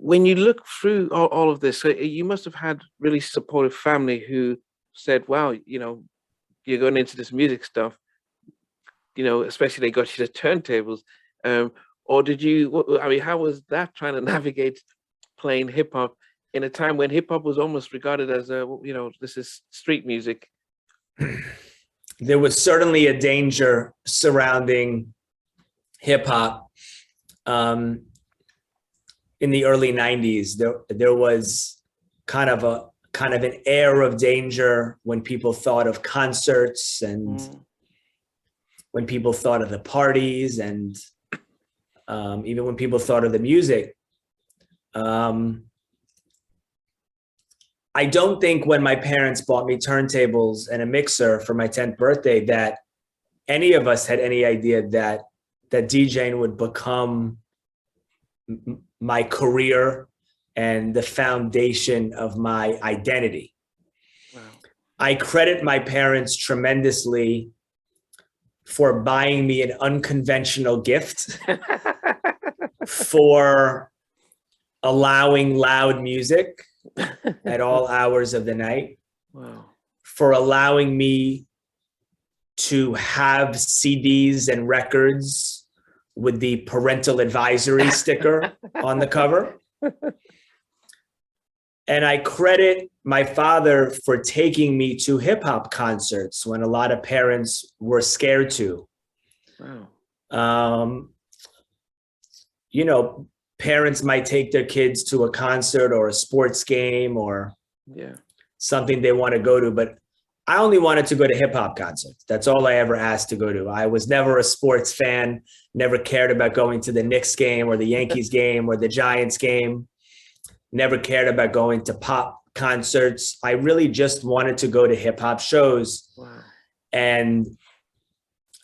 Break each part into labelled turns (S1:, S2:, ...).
S1: when you look through all of this, so you must have had really supportive family who said, wow, you're going into this music stuff, especially they got you the turntables. Or did you, I mean, how was that trying to navigate playing hip hop in a time when hip hop was almost regarded as this is street music?
S2: There was certainly a danger surrounding hip hop. In the early 90s, there was kind of an air of danger when people thought of concerts and when people thought of the parties and even when people thought of the music. I don't think when my parents bought me turntables and a mixer for my 10th birthday that any of us had any idea that DJing would become my career and the foundation of my identity. Wow. I credit my parents tremendously for buying me an unconventional gift, for allowing loud music at all hours of the night, wow, for allowing me to have CDs and records with the parental advisory sticker on the cover. And I credit my father for taking me to hip hop concerts when a lot of parents were scared to. Wow. Parents might take their kids to a concert or a sports game or something they want to go to, but I only wanted to go to hip hop concerts. That's all I ever asked to go to. I was never a sports fan, never cared about going to the Knicks game or the Yankees game or the Giants game, never cared about going to pop concerts. I really just wanted to go to hip hop shows. Wow. And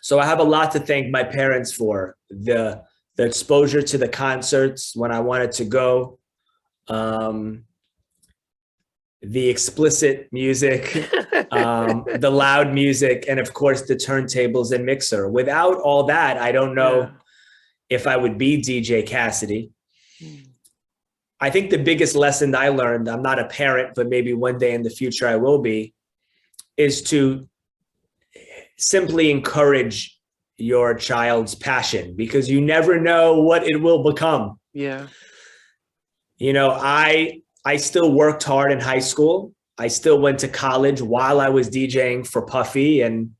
S2: so I have a lot to thank my parents for. The exposure to the concerts when I wanted to go, the explicit music, the loud music, and of course the turntables and mixer. Without all that, I don't know if I would be DJ Cassidy. I think the biggest lesson I learned, I'm not a parent, but maybe one day in the future I will be, is to simply encourage your child's passion, because you never know what it will become. Yeah. I still worked hard in high school. I still went to college while I was DJing for Puffy and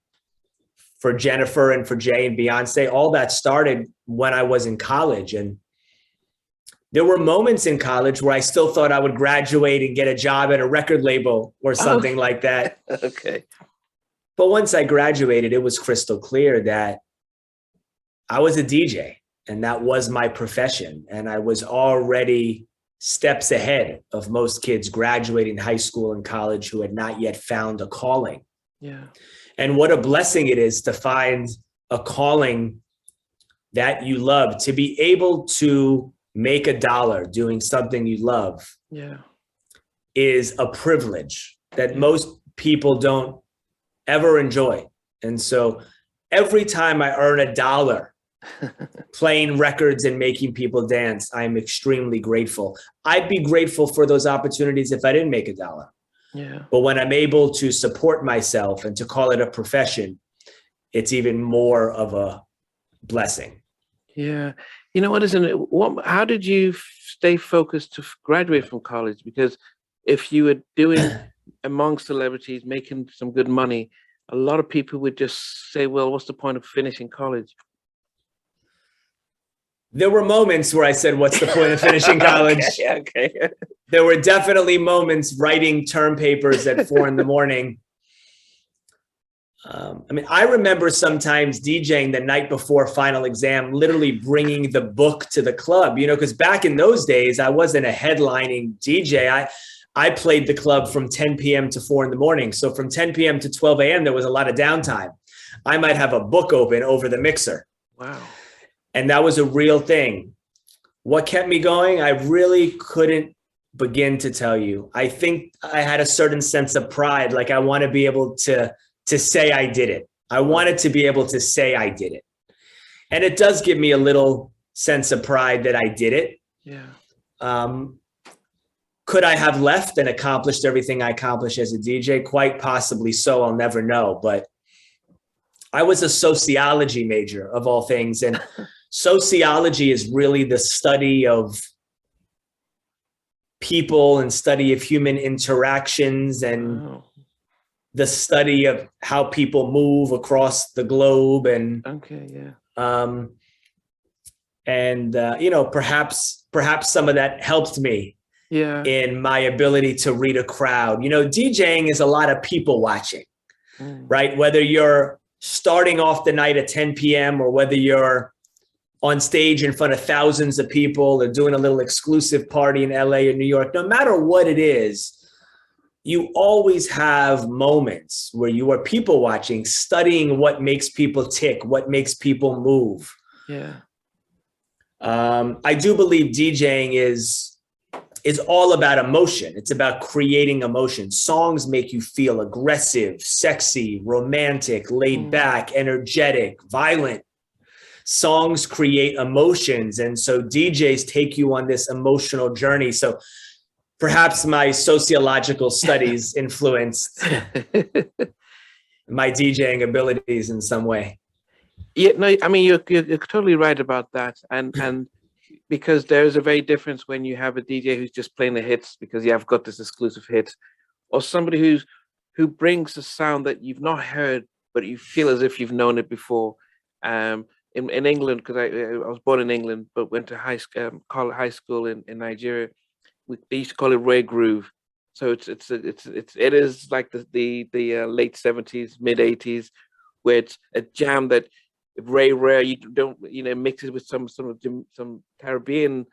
S2: for Jennifer and for Jay and Beyoncé. All that started when I was in college. And there were moments in college where I still thought I would graduate and get a job at a record label or something like that. Okay. But once I graduated, it was crystal clear that I was a DJ and that was my profession. And I was already steps ahead of most kids graduating high school and college who had not yet found a calling. Yeah. And what a blessing it is to find a calling that you love, to be able to make $1 doing something you love. Yeah. Is a privilege that most people don't ever enjoy. And so every time I earn $1 playing records and making people dance, I'm extremely grateful. I'd be grateful for those opportunities if I didn't make $1. Yeah. But when I'm able to support myself and to call it a profession, it's even more of a blessing. Yeah. You know what, isn't it? How did you stay focused to graduate from college? Because if you were doing among celebrities, making some good money, a lot of people would just say, well, what's the point of finishing college? There were moments where I said, what's the point of finishing college? Okay. There were definitely moments writing term papers at 4 a.m. I remember sometimes DJing the night before final exam, literally bringing the book to the club, because back in those days, I wasn't a headlining DJ. I played the club from 10 p.m. to 4 a.m. So from 10 p.m. to 12 a.m., there was a lot of downtime. I might have a book open over the mixer. Wow. And that was a real thing. What kept me going? I really couldn't begin to tell you. I think I had a certain sense of pride. Like I want to be able to say I did it. I wanted to be able to say I did it. And it does give me a little sense of pride that I did it. Yeah. Could I have left and accomplished everything I accomplished as a DJ? Quite possibly so. I'll never know. But I was a sociology major of all things. And sociology is really the study of people and study of human interactions and the study of how people move across the globe. And you know, perhaps some of that helped me in my ability to read a crowd. You know, DJing is a lot of people watching, right? Whether you're starting off the night at 10 p.m. or whether you're on stage in front of thousands of people or doing a little exclusive party in LA or New York, no matter what it is, you always have moments where you are people watching, studying what makes people tick, what makes people move. I do believe DJing is all about emotion. It's about creating emotion. Songs make you feel aggressive, sexy, romantic, laid back, energetic, violent. Songs create emotions. And so DJs take you on this emotional journey. So perhaps my sociological studies influenced my DJing abilities in some way.
S1: Yeah, no, I mean, you're totally right about that. And because there's a very difference when you have a DJ who's just playing the hits because you have got this exclusive hit, or somebody who brings a sound that you've not heard, but you feel as if you've known it before. In England, because I was born in England, but went to high school in Nigeria. They used to call it Ray Groove. So it is like the late 70s, mid 80s, where it's a jam that Ray rare, you don't, you know, mix it with some Caribbean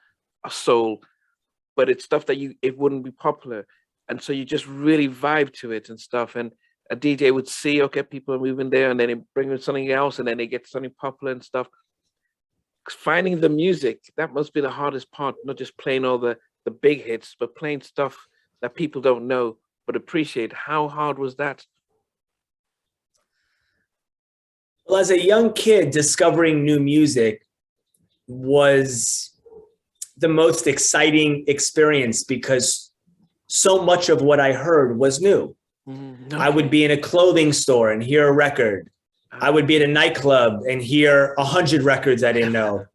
S1: soul, but it's stuff that it wouldn't be popular. And so you just really vibe to it and stuff. And a DJ would see, okay, people are moving there, and then they bring in something else, and then they get something popular and stuff. Finding the music, that must be the hardest part, not just playing all the big hits, but playing stuff that people don't know but appreciate. How hard was that?
S2: Well, as a young kid, discovering new music was the most exciting experience because so much of what I heard was new. I would be in a clothing store and hear a record. I would be at a nightclub and hear 100 records I didn't know.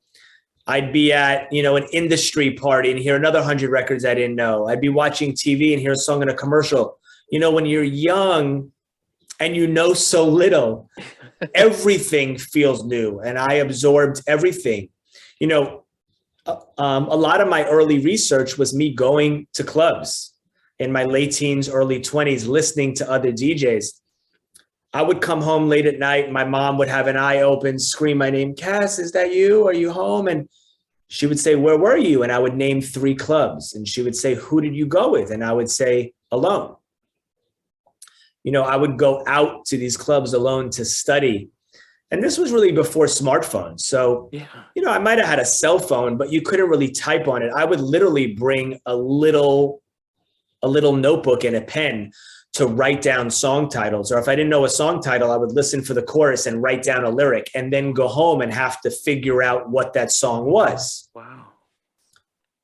S2: I'd be at, you know, an industry party and hear another 100 records I didn't know. I'd be watching TV and hear a song in a commercial. You know, when you're young and you know so little, everything feels new. And I absorbed everything. You know, a lot of my early research was me going to clubs in my late teens, early 20s, listening to other DJs. I would come home late at night. My mom would have an eye open, scream my name, Cass, is that you? Are you home? And she would say, where were you? And I would name 3 clubs. And she would say, who did you go with? And I would say, alone. You know, I would go out to these clubs alone to study. And this was really before smartphones. So, you know, I might have had a cell phone, but you couldn't really type on it. I would literally bring a little notebook and a pen to write down song titles. Or if I didn't know a song title, I would listen for the chorus and write down a lyric and then go home and have to figure out what that song was.
S1: Wow.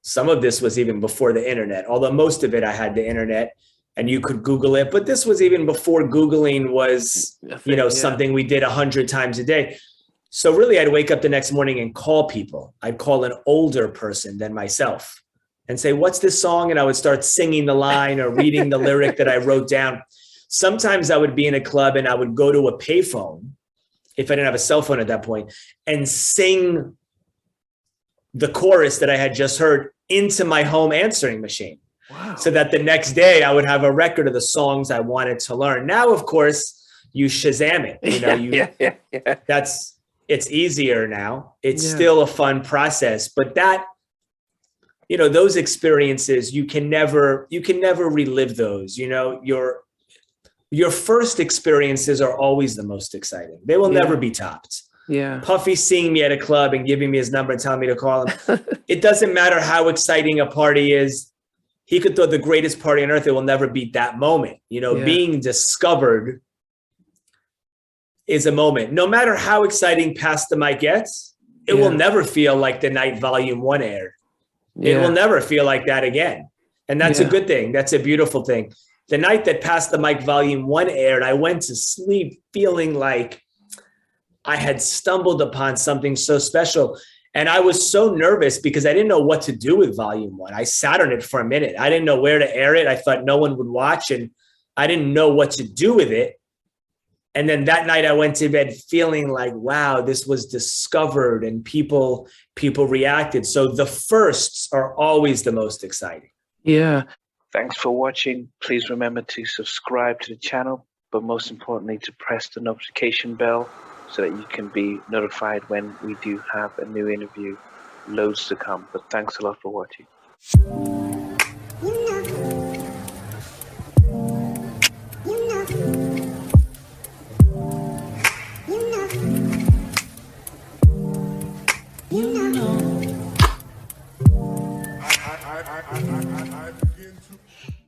S2: Some of this was even before the internet, although most of it I had the internet and you could Google it. But this was even before Googling was, you know, something we did 100 times a day. So really I'd wake up the next morning and call people. I'd call an older person than myself and say, what's this song? And I would start singing the line or reading the lyric that I wrote down. Sometimes I would be in a club and I would go to a payphone, if I didn't have a cell phone at that point, and sing the chorus that I had just heard into my home answering machine.
S1: Wow.
S2: So that the next day I would have a record of the songs I wanted to learn. Now, of course, you Shazam it. You know, it's easier now. It's still a fun process, but that, you know, those experiences, you can never relive those. You know, your first experiences are always the most exciting. They will never be topped.
S1: Yeah.
S2: Puffy seeing me at a club and giving me his number and telling me to call him. It doesn't matter how exciting a party is. He could throw the greatest party on earth. It will never beat that moment. You know, being discovered is a moment. No matter how exciting Past the Mic gets, it will never feel like the night Volume 1 aired. It will never feel like that again. And that's a good thing. That's a beautiful thing. The night that Pass the Mic Volume 1 aired, I went to sleep feeling like I had stumbled upon something so special. And I was so nervous because I didn't know what to do with Volume 1. I sat on it for a minute. I didn't know where to air it. I thought no one would watch, and I didn't know what to do with it. And then that night I went to bed feeling like, wow, this was discovered and people reacted. So the firsts are always the most exciting.
S1: Yeah. Thanks for watching. Please remember to subscribe to the channel, but most importantly, to press the notification bell so that you can be notified when we do have a new interview. Loads to come, but thanks a lot for watching.
S3: I begin to